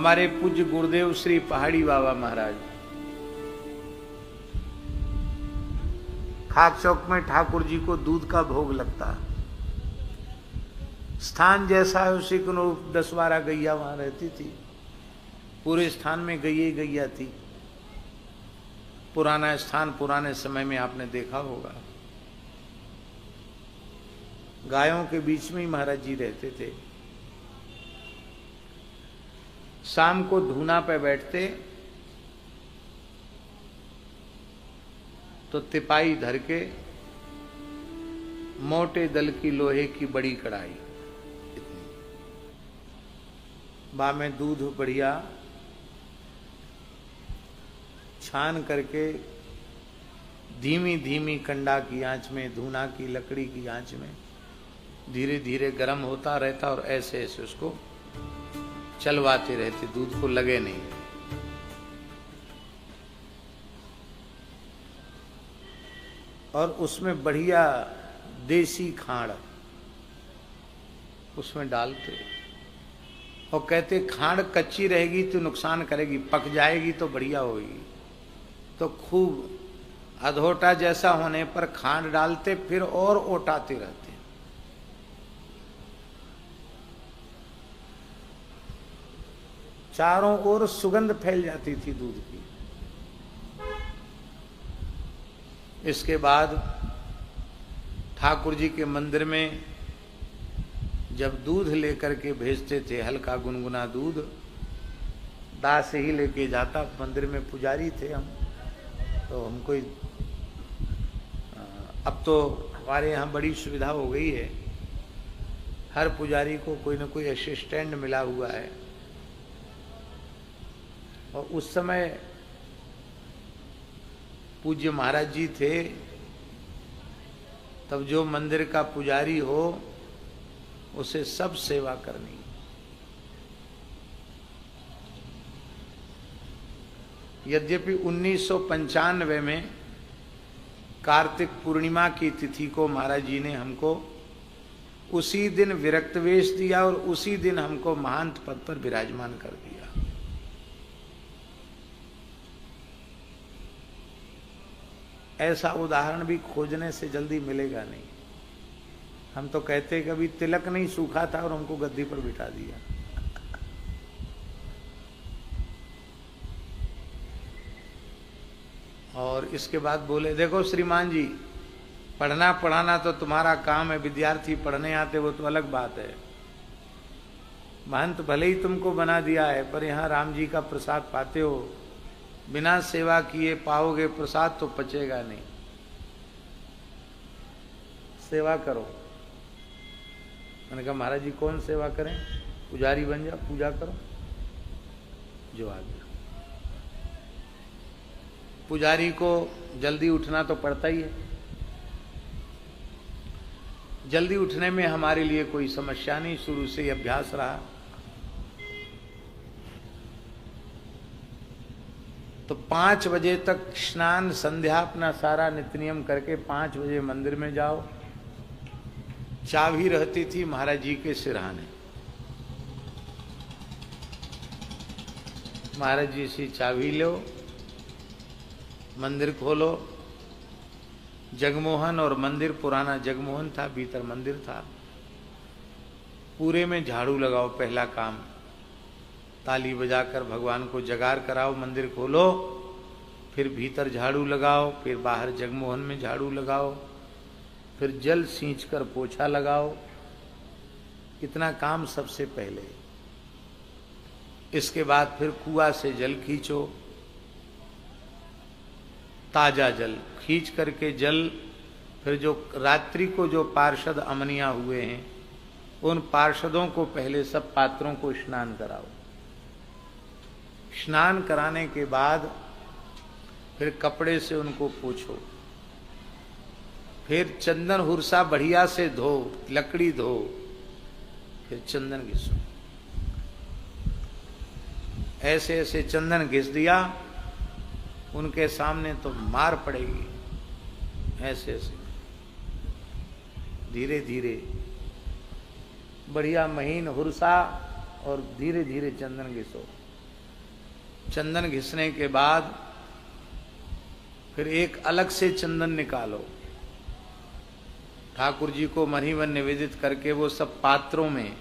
हमारे पूज्य गुरुदेव श्री पहाड़ी बाबा महाराज खाक चौक में ठाकुर जी को दूध का भोग लगता। स्थान जैसा है उसी को 10-12 गैया वहां रहती थी। पूरे स्थान में गैया ही गैया थी। पुराना स्थान, पुराने समय में आपने देखा होगा। गायों के बीच में ही महाराज जी रहते थे। शाम को धूना पे बैठते तो तिपाई धर के मोटे दल की लोहे की बड़ी कढ़ाई, बा में दूध बढ़िया छान करके धीमी धीमी कंडा की आंच में, धूना की लकड़ी की आंच में धीरे धीरे गर्म होता रहता और ऐसे ऐसे उसको चलवाते रहते, दूध को लगे नहीं। और उसमें बढ़िया देसी खांड उसमें डालते और कहते खांड कच्ची रहेगी तो नुकसान करेगी, पक जाएगी तो बढ़िया होगी। तो खूब अधोटा जैसा होने पर खांड डालते, फिर और ओटाते रहते। चारों ओर सुगंध फैल जाती थी दूध की। इसके बाद ठाकुर जी के मंदिर में जब दूध लेकर के भेजते थे, हल्का गुनगुना दूध दास ही लेके जाता। मंदिर में पुजारी थे हम, तो हमको अब तो हमारे यहाँ बड़ी सुविधा हो गई है, हर पुजारी को कोई ना कोई असिस्टेंट मिला हुआ है। और उस समय पूज्य महाराज जी थे, तब जो मंदिर का पुजारी हो उसे सब सेवा करनी। यद्यपि 1995 में कार्तिक पूर्णिमा की तिथि को महाराज जी ने हमको उसी दिन विरक्त वेश दिया और उसी दिन हमको महंत पद पर विराजमान कर दिया। ऐसा उदाहरण भी खोजने से जल्दी मिलेगा नहीं। हम तो कहते कि अभी तिलक नहीं सूखा था और हमको गद्दी पर बिठा दिया। और इसके बाद बोले, देखो श्रीमान जी, पढ़ना पढ़ाना तो तुम्हारा काम है, विद्यार्थी पढ़ने आते वो तो अलग बात है। महंत भले ही तुमको बना दिया है, पर यहाँ राम जी का प्रसाद पाते हो, बिना सेवा किए पाओगे प्रसाद तो पचेगा नहीं। सेवा करो। मैंने कहा महाराज जी कौन सेवा करें? पुजारी बन जा, पूजा करो जो आ गया। पुजारी को जल्दी उठना तो पड़ता ही है। जल्दी उठने में हमारे लिए कोई समस्या नहीं, शुरू से ही अभ्यास रहा। तो 5 बजे तक स्नान संध्या अपना सारा नित्य नियम करके 5 बजे मंदिर में जाओ। चाबी रहती थी महाराज जी के सिरहाने। महाराज जी से चाबी लो, मंदिर खोलो। जगमोहन और मंदिर, पुराना जगमोहन था, भीतर मंदिर था। पूरे में झाड़ू लगाओ, पहला काम। ताली बजाकर भगवान को जगार कराओ, मंदिर खोलो, फिर भीतर झाड़ू लगाओ, फिर बाहर जगमोहन में झाड़ू लगाओ, फिर जल सींचकर पोछा लगाओ। इतना काम सबसे पहले। इसके बाद फिर कुआं से जल खींचो, ताजा जल खींच करके जल, फिर जो रात्रि को जो पार्षद अमनिया हुए हैं उन पार्षदों को पहले सब पात्रों को स्नान कराओ। स्नान कराने के बाद फिर कपड़े से उनको पोंछो, फिर चंदन हुरसा बढ़िया से धो, लकड़ी धो, फिर चंदन घिसो। ऐसे ऐसे चंदन घिस दिया, उनके सामने तो मार पड़ेगी। ऐसे ऐसे धीरे धीरे बढ़िया महीन हुरसा और धीरे धीरे चंदन घिसो। चंदन घिसने के बाद फिर एक अलग से चंदन निकालो, ठाकुर जी को महीवन निवेदित करके वो सब पात्रों में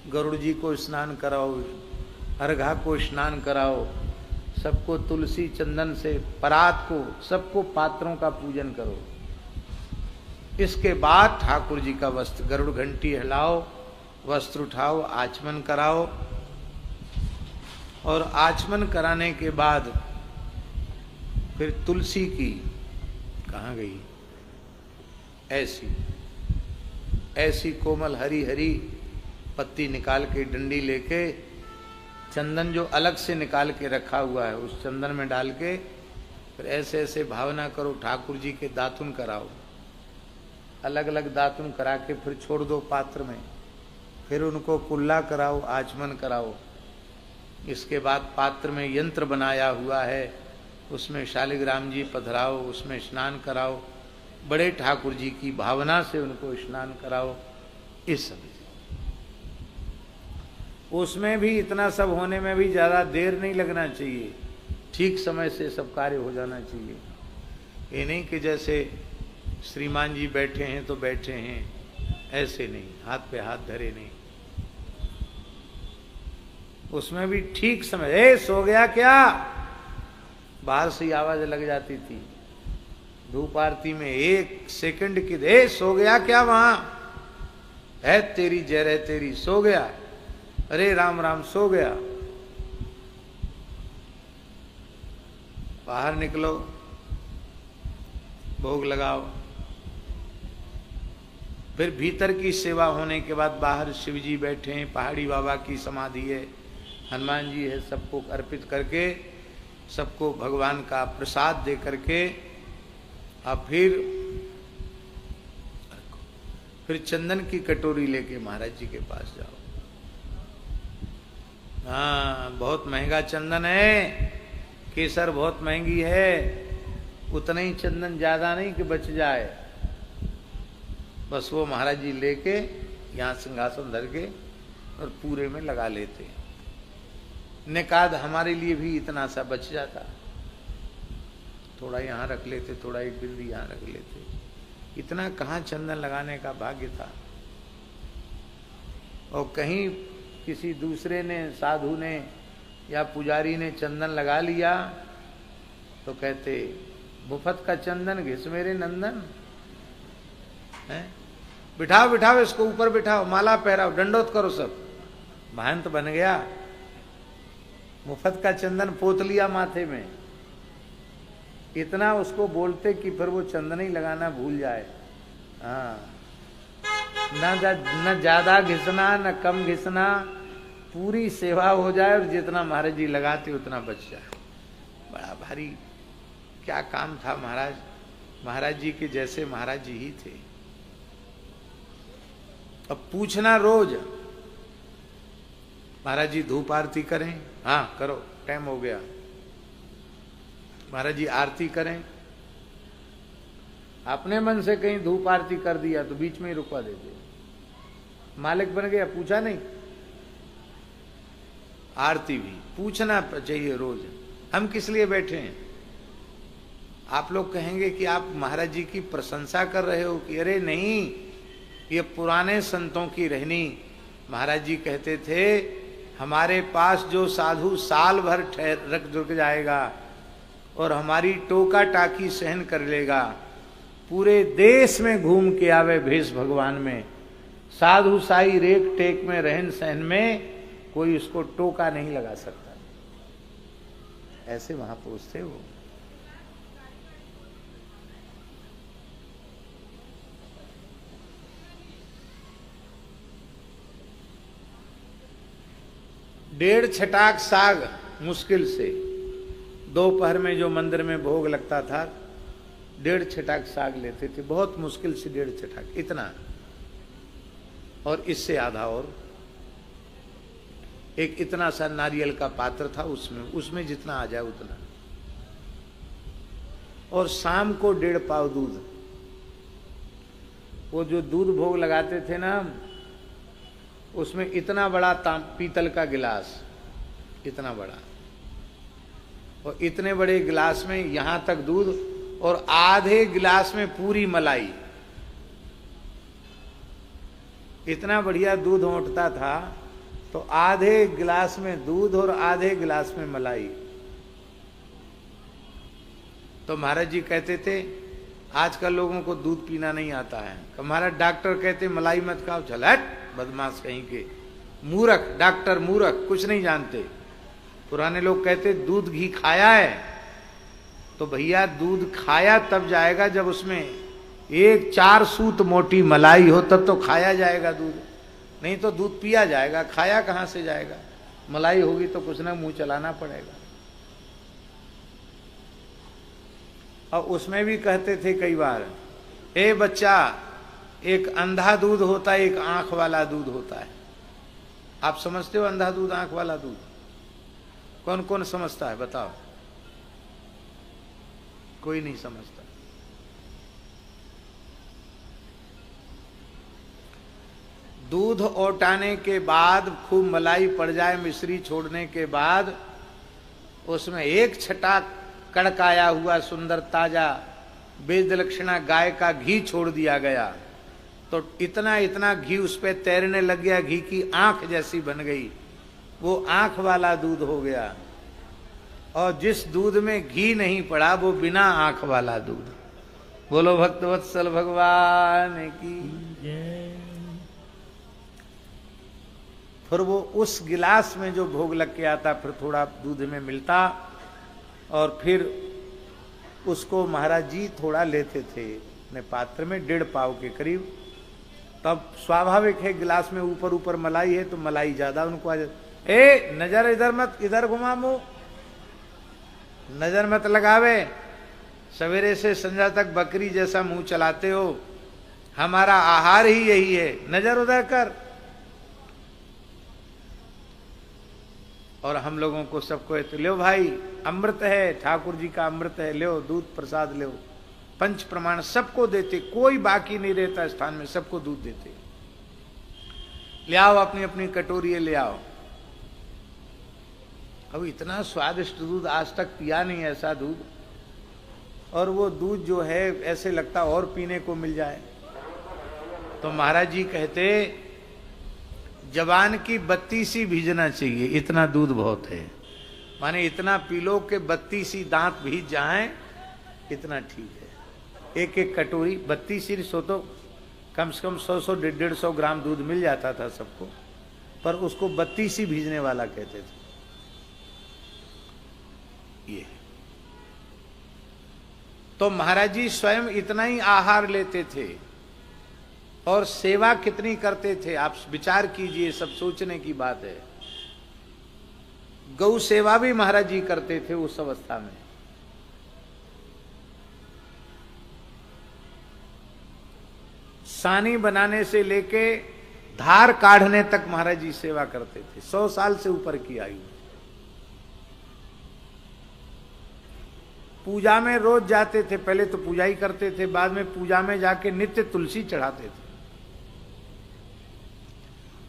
गरुड़ जी को स्नान कराओ, अर्घा को स्नान कराओ, सबको तुलसी चंदन से परात को सबको पात्रों का पूजन करो। इसके बाद ठाकुर जी का वस्त्र गरुड़ घंटी हिलाओ, वस्त्र उठाओ, आचमन कराओ, और आचमन कराने के बाद फिर तुलसी की कहाँ गई, ऐसी कोमल हरी हरी पत्ती निकाल के डंडी लेके चंदन जो अलग से निकाल के रखा हुआ है उस चंदन में डाल के फिर ऐसे ऐसे भावना करो, ठाकुर जी के दातुन कराओ, अलग अलग दातुन करा के फिर छोड़ दो पात्र में, फिर उनको कुल्ला कराओ, आचमन कराओ। इसके बाद पात्र में यंत्र बनाया हुआ है उसमें शालिग्राम जी पधराओ, उसमें स्नान कराओ, बड़े ठाकुर जी की भावना से उनको स्नान कराओ। इस समय उसमें भी इतना सब होने में भी ज़्यादा देर नहीं लगना चाहिए, ठीक समय से सब कार्य हो जाना चाहिए। ये नहीं कि जैसे श्रीमान जी बैठे हैं तो बैठे हैं, ऐसे नहीं, हाथ पे हाथ धरे नहीं, उसमें भी ठीक समय, ए सो गया क्या, बाहर से ही आवाज लग जाती थी। धूप आरती में 1 सेकंड की, ए सो गया क्या, वहां है तेरी जय रे तेरी, सो गया, अरे राम राम सो गया। बाहर निकलो, भोग लगाओ, फिर भीतर की सेवा होने के बाद बाहर शिव जी बैठे हैं, पहाड़ी बाबा की समाधि है, हनुमान जी है, सबको अर्पित करके सबको भगवान का प्रसाद दे करके अब फिर चंदन की कटोरी लेके महाराज जी के पास जाओ। हाँ, बहुत महंगा चंदन है, केसर बहुत महंगी है, उतना ही चंदन, ज्यादा नहीं कि बच जाए, बस वो महाराज जी लेके यहाँ सिंहासन धर के और पूरे में लगा लेते। निकाद हमारे लिए भी इतना सा बच जाता, थोड़ा यहाँ रख लेते, थोड़ा एक बिंदी यहाँ रख लेते, इतना कहाँ चंदन लगाने का भाग्य था। और कहीं किसी दूसरे ने, साधु ने या पुजारी ने चंदन लगा लिया तो कहते मुफ्त का चंदन घिस मेरे नंदन है, बिठाओ बिठाओ इसको, ऊपर बिठाओ, माला पहराओ, दंडोत करो, सब महंत बन गया। मुफ्त का चंदन पोत लिया माथे में, इतना उसको बोलते कि फिर वो चंदन ही लगाना भूल जाए। हाँ, न ज्यादा घिसना न कम घिसना, पूरी सेवा हो जाए और जितना महाराज जी लगाते उतना बच जाए। बड़ा भारी क्या काम था महाराज, महाराज जी के जैसे महाराज जी ही थे। अब पूछना रोज, महाराज जी धूप आरती करें, हाँ करो, टाइम हो गया। महाराज जी आरती करें, अपने मन से कहीं धूप आरती कर दिया तो बीच में ही रुकवा देते, मालिक बन गया, पूछा नहीं। आरती भी पूछना चाहिए रोज, हम किस लिए बैठे हैं। आप लोग कहेंगे कि आप महाराज जी की प्रशंसा कर रहे हो कि अरे नहीं, ये पुराने संतों की रहनी। महाराज जी कहते थे हमारे पास जो साधु साल भर रुक जाएगा और हमारी टोका टाकी सहन कर लेगा, पूरे देश में घूम के आवे भेष भगवान में, साधु साई रेख टेक में रहन सहन में कोई उसको टोका नहीं लगा सकता। ऐसे महापुरुष थे वो। डेढ़ छटाक साग मुश्किल से, दोपहर में जो मंदिर में भोग लगता था 1.5 छटाक साग लेते थे, बहुत मुश्किल से 1.5 छटाक, इतना, और इससे आधा, और एक इतना सा नारियल का पात्र था, उसमें जितना आ जाए उतना, और शाम को 1.5 पाव दूध। वो जो दूध भोग लगाते थे ना, उसमें इतना बड़ा पीतल का गिलास, इतना बड़ा, और इतने बड़े गिलास में यहां तक दूध और आधे गिलास में पूरी मलाई। इतना बढ़िया दूध ओंठता था, तो आधे गिलास में दूध और आधे गिलास में मलाई। तो महाराज जी कहते थे आजकल लोगों को दूध पीना नहीं आता है। महाराज डॉक्टर कहते मलाई मत खाओ, चल हट बदमाश कहीं के, मूर्ख डॉक्टर, मूर्ख, कुछ नहीं जानते। पुराने लोग कहते दूध घी खाया है, तो भैया दूध खाया तब जाएगा जब उसमें 1-4 सूत मोटी मलाई हो, तब तो खाया जाएगा दूध, नहीं तो दूध पिया जाएगा, खाया कहां से जाएगा। मलाई होगी तो कुछ ना मुंह चलाना पड़ेगा। और उसमें भी कहते थे कई बार, ए बच्चा, एक अंधा दूध होता है, एक आंख वाला दूध होता है। आप समझते हो अंधा दूध, आंख वाला दूध? कौन कौन समझता है बताओ? कोई नहीं समझता। दूध ओटाने के बाद खूब मलाई पड़ जाए, मिश्री छोड़ने के बाद उसमें एक छटाक कड़काया हुआ सुंदर ताजा बेदलक्षणा गाय का घी छोड़ दिया गया, तो इतना इतना घी उस पे तैरने लग गया, घी की आंख जैसी बन गई, वो आंख वाला दूध हो गया। और जिस दूध में घी नहीं पड़ा वो बिना आंख वाला दूध। बोलो भक्तवत्सल भगवान की। फिर वो उस गिलास में जो भोग लग के आता, फिर थोड़ा दूध में मिलता, और फिर उसको महाराज जी थोड़ा लेते थे अपने पात्र में, 1.5 पाव के करीब। तब स्वाभाविक है गिलास में ऊपर ऊपर मलाई है तो मलाई ज्यादा उनको आ जाती। ए नजर इधर मत, इधर घुमा मुंह, नजर मत लगावे, सवेरे से संध्या तक बकरी जैसा मुंह चलाते हो, हमारा आहार ही यही है, नजर उधर कर। और हम लोगों को सबको लो भाई, अमृत है, ठाकुर जी का अमृत है, लो दूध प्रसाद लो, पंच प्रमाण सबको देते, कोई बाकी नहीं रहता स्थान में, सबको दूध देते। ले आओ अपनी अपनी कटोरी ले आओ। अब इतना स्वादिष्ट दूध आज तक पिया नहीं ऐसा दूध, और वो दूध जो है ऐसे लगता और पीने को मिल जाए। तो महाराज जी कहते जवान की बत्ती सी भीजना चाहिए, इतना दूध बहुत है, माने इतना पी लो कि बत्ती सी दांत भीज जाएं, इतना ठीक है। एक एक कटोरी 32 सौ तो कम से कम 100-150 ग्राम दूध मिल जाता था सबको, पर उसको 32 भीजने वाला कहते थे। ये तो महाराज जी स्वयं इतना ही आहार लेते थे, और सेवा कितनी करते थे आप विचार कीजिए, सब सोचने की बात है। गौ सेवा भी महाराज जी करते थे उस अवस्था में। सानी बनाने से लेके धार काढ़ने तक महाराज जी सेवा करते थे, 100 साल से ऊपर की आयु। पूजा में रोज जाते थे, पहले तो पूजा ही करते थे, बाद में पूजा में जाके नित्य तुलसी चढ़ाते थे।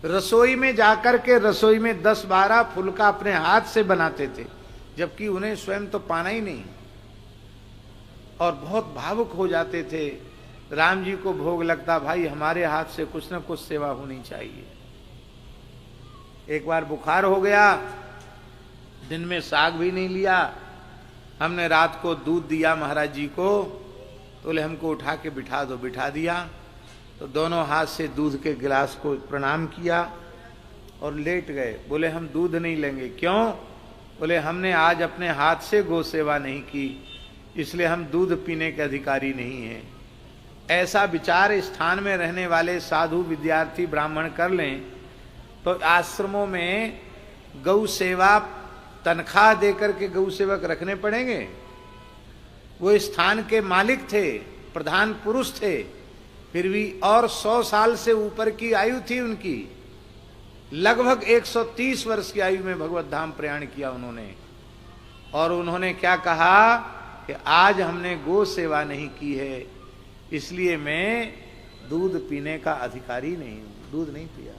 रसोई में जाकर के रसोई में 10-12 फुलका अपने हाथ से बनाते थे, जबकि उन्हें स्वयं तो पाना ही नहीं, और बहुत भावुक हो जाते थे। राम जी को भोग लगता, भाई हमारे हाथ से कुछ न कुछ सेवा होनी चाहिए। एक बार बुखार हो गया, दिन में साग भी नहीं लिया, हमने रात को दूध दिया महाराज जी को, तो बोले हमको उठा के बिठा दो, बिठा दिया, तो दोनों हाथ से दूध के गिलास को प्रणाम किया और लेट गए। बोले हम दूध नहीं लेंगे। क्यों? बोले हमने आज अपने हाथ से गौ सेवा नहीं की, इसलिए हम दूध पीने के अधिकारी नहीं हैं। ऐसा विचार स्थान में रहने वाले साधु विद्यार्थी ब्राह्मण कर लें तो आश्रमों में गौ सेवा तनख्वाह देकर के गौ सेवक रखने पड़ेंगे। वो स्थान के मालिक थे, प्रधान पुरुष थे, फिर भी, और 100 साल से ऊपर की आयु थी उनकी, लगभग 130 वर्ष की आयु में भगवत धाम प्रयाण किया उन्होंने। और उन्होंने क्या कहा कि आज हमने गौ सेवा नहीं की है, इसलिए मैं दूध पीने का अधिकारी नहीं हूं, दूध नहीं पिया।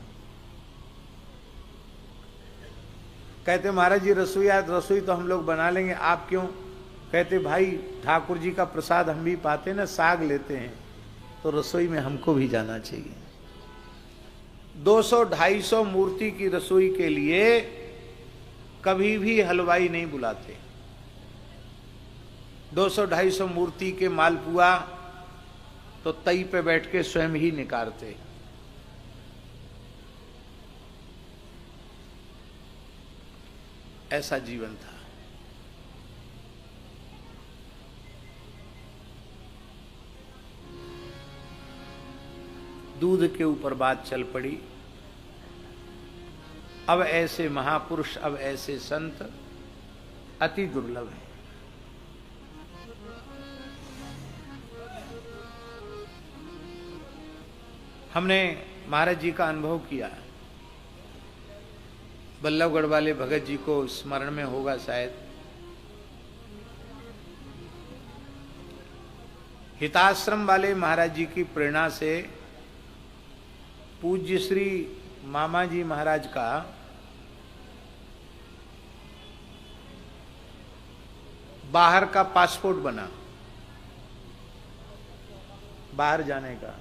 कहते महाराज जी रसोई तो हम लोग बना लेंगे, आप क्यों? कहते भाई ठाकुर जी का प्रसाद हम भी पाते ना, साग लेते हैं, तो रसोई में हमको भी जाना चाहिए। 200-250 मूर्ति की रसोई के लिए कभी भी हलवाई नहीं बुलाते। 200-250 मूर्ति के मालपुआ तो तई पे बैठ के स्वयं ही निकारते। ऐसा जीवन था। दूध के ऊपर बात चल पड़ी। अब ऐसे महापुरुष, अब ऐसे संत अति दुर्लभ हैं। हमने महाराज जी का अनुभव किया। बल्लभगढ़ वाले भगत जी को स्मरण में होगा शायद, हिताश्रम वाले महाराज जी की प्रेरणा से पूज्य श्री मामा जी महाराज का बाहर का पासपोर्ट बना, बाहर जाने का।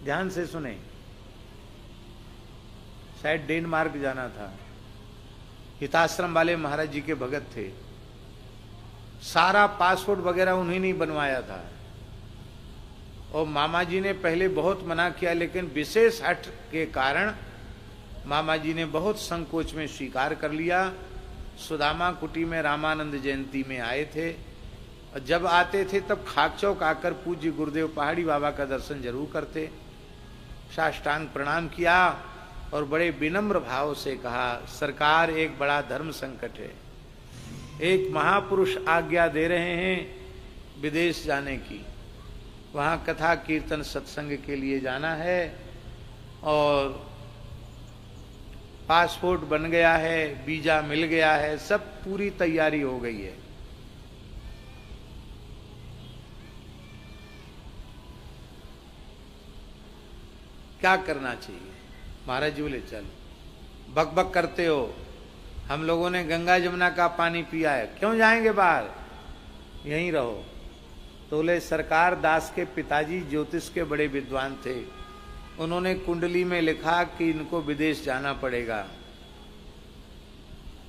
ध्यान से सुने, शायद डेनमार्क जाना था। हिताश्रम वाले महाराज जी के भगत थे, सारा पासपोर्ट वगैरह उन्हीं ने बनवाया था। और मामा जी ने पहले बहुत मना किया, लेकिन विशेष हट के कारण मामा जी ने बहुत संकोच में स्वीकार कर लिया। सुदामा कुटी में रामानंद जयंती में आए थे, और जब आते थे तब खाक चौक आकर पूज्य गुरुदेव पहाड़ी बाबा का दर्शन जरूर करते। साष्टांग प्रणाम किया और बड़े विनम्र भाव से कहा, सरकार एक बड़ा धर्म संकट है, एक महापुरुष आज्ञा दे रहे हैं विदेश जाने की, वहां कथा कीर्तन सत्संग के लिए जाना है, और पासपोर्ट बन गया है, वीजा मिल गया है, सब पूरी तैयारी हो गई है। क्या करना चाहिए? महाराज जी बोले चल, बकबक करते हो, हम लोगों ने गंगा जमुना का पानी पिया है, क्यों जाएंगे बाहर, यहीं रहो। तो बोले सरकार, दास के पिताजी ज्योतिष के बड़े विद्वान थे, उन्होंने कुंडली में लिखा कि इनको विदेश जाना पड़ेगा।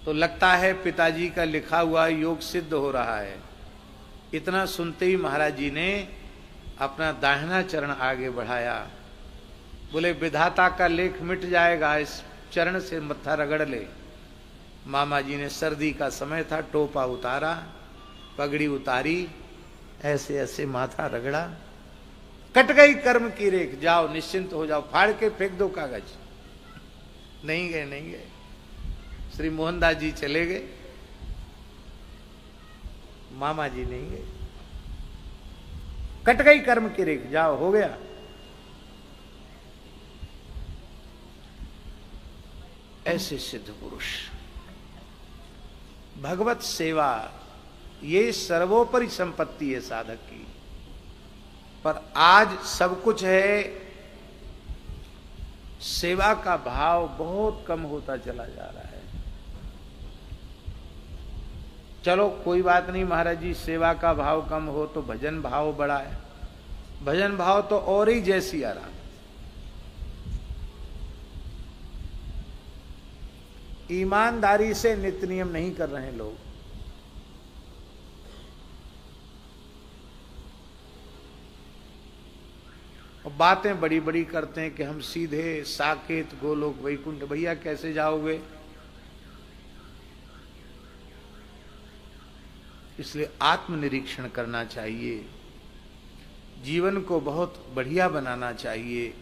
तो लगता है पिताजी का लिखा हुआ योग सिद्ध हो रहा है। इतना सुनते ही महाराज जी ने अपना दाहिना चरण आगे बढ़ाया। बोले विधाता का लेख मिट जाएगा, इस चरण से मत्था रगड़ ले। मामा जी ने, सर्दी का समय था, टोपा उतारा, पगड़ी उतारी, ऐसे ऐसे माथा रगड़ा, कट गई कर्म की रेख, जाओ निश्चिंत हो जाओ, फाड़ के फेंक दो कागज। नहीं गए, नहीं गए। श्री मोहनदास जी चले गए, मामा जी नहीं गए। कट गई कर्म की रेख, जाओ, हो गया। ऐसे सिद्ध पुरुष, भगवत सेवा ये सर्वोपरि संपत्ति है साधक की। पर आज सब कुछ है, सेवा का भाव बहुत कम होता चला जा रहा है। चलो कोई बात नहीं महाराज जी, सेवा का भाव कम हो तो भजन भाव बड़ा है। भजन भाव तो और ही जैसी आ रहा। ईमानदारी से नित्य नियम नहीं कर रहे हैं लोग। और बातें बड़ी बड़ी करते हैं कि हम सीधे साकेत गोलोक वैकुंठ। भैया कैसे जाओगे? इसलिए आत्मनिरीक्षण करना चाहिए, जीवन को बहुत बढ़िया बनाना चाहिए।